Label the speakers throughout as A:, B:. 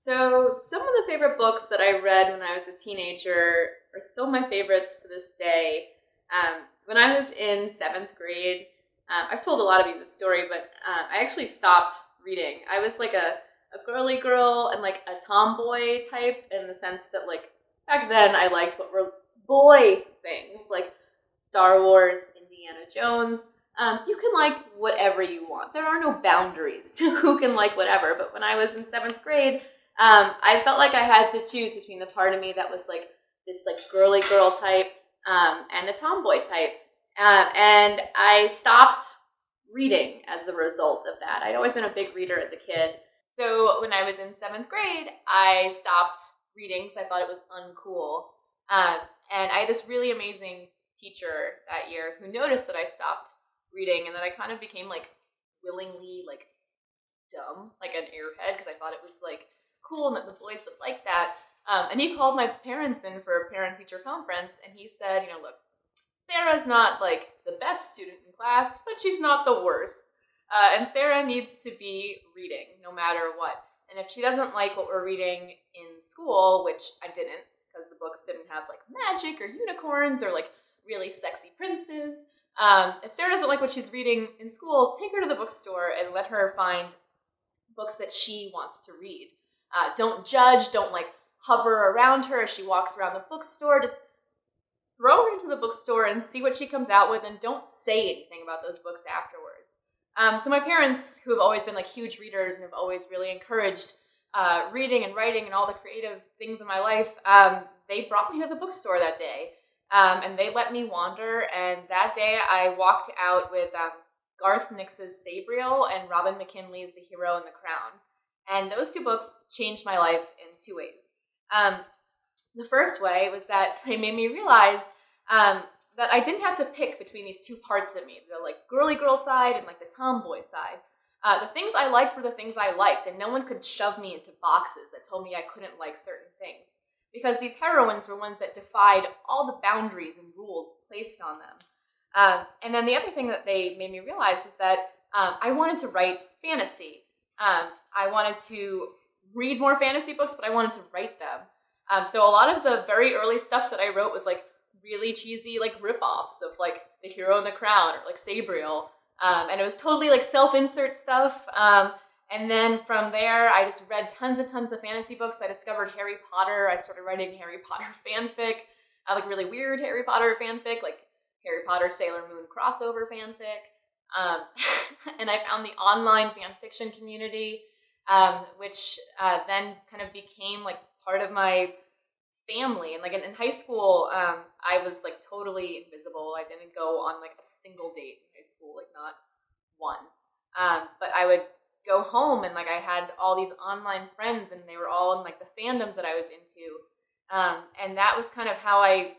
A: So, some of the favorite books that I read when I was a teenager are still my favorites to this day. When I was in seventh grade, I've told a lot of you this story, but I actually stopped reading. I was like a girly girl and like a tomboy type in the sense that, like, back then I liked what were boy things, like Star Wars, Indiana Jones. You can like whatever you want. There are no boundaries to who can like whatever. But when I was in seventh grade, I felt like I had to choose between the part of me that was like this like girly girl type and the tomboy type. And I stopped reading as a result of that. I'd always been a big reader as a kid. So when I was in seventh grade, I stopped reading because I thought it was uncool. And I had this really amazing teacher that year who noticed that I stopped reading and that I kind of became like willingly like dumb, like an airhead, because I thought it was like cool and that the boys would like that. And he called my parents in for a parent-teacher conference, and he said, look, Sarah's not like the best student in class, but she's not the worst. And Sarah needs to be reading no matter what. And if she doesn't like what we're reading in school, which I didn't, because the books didn't have like magic or unicorns or like really sexy princes. If Sarah doesn't like what she's reading in school, take her to the bookstore and let her find books that she wants to read. Don't judge, don't like hover around her as she walks around the bookstore. Just throw her into the bookstore and see what she comes out with, and don't say anything about those books afterwards. So my parents, who have always been like huge readers and have always really encouraged reading and writing and all the creative things in my life, they brought me to the bookstore that day. And they let me wander, and that day I walked out with Garth Nix's Sabriel and Robin McKinley's The Hero and the Crown. And those two books changed my life in two ways. The first way was that they made me realize that I didn't have to pick between these two parts of me, the like girly girl side and like the tomboy side. The things I liked were the things I liked, and no one could shove me into boxes that told me I couldn't like certain things. Because these heroines were ones that defied all the boundaries and rules placed on them. And then the other thing that they made me realize was that I wanted to write fantasy. I wanted to read more fantasy books, but I wanted to write them. So a lot of the very early stuff that I wrote was like really cheesy, like rip-offs of like The Hero and the Crown or like Sabriel. And it was totally like self-insert stuff. And then from there, I just read tons and tons of fantasy books. I discovered Harry Potter. I started writing Harry Potter fanfic, like really weird Harry Potter fanfic, like Harry Potter Sailor Moon crossover fanfic. And I found the online fanfiction community, which then kind of became like part of my family. And like in high school, I was like totally invisible. I didn't go on like a single date in high school, like not one. But I would go home and like I had all these online friends, and they were all in like the fandoms that I was into. And that was kind of how I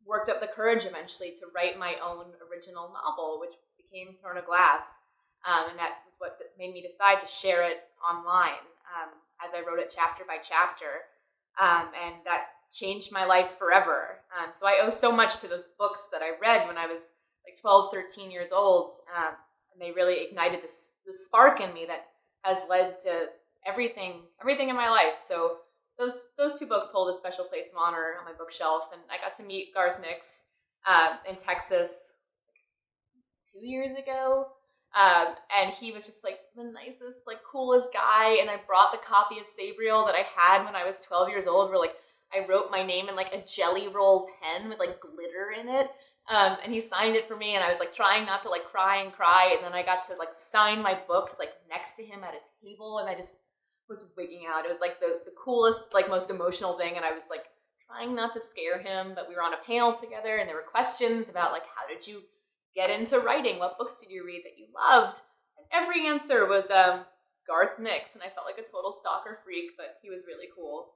A: worked up the courage eventually to write my own original novel, which became Throne of Glass. And that was what made me decide to share it online as I wrote it chapter by chapter. And that changed my life forever. So I owe so much to those books that I read when I was like 12, 13 years old. And they really ignited this spark in me that has led to everything in my life. So those two books hold a special place of honor on my bookshelf. And I got to meet Garth Nix in Texas 2 years ago. And he was just like the nicest, like coolest guy. And I brought the copy of Sabriel that I had when I was 12 years old, where like I wrote my name in like a jelly roll pen with like glitter in it. And he signed it for me, and I was like trying not to like cry. And then I got to like sign my books like next to him at a table, and I just was wigging out. It was like the coolest, like most emotional thing. And I was like trying not to scare him, but we were on a panel together, and there were questions about like, how did you get into writing? What books did you read that you loved? And every answer was Garth Nix, and I felt like a total stalker freak, but he was really cool.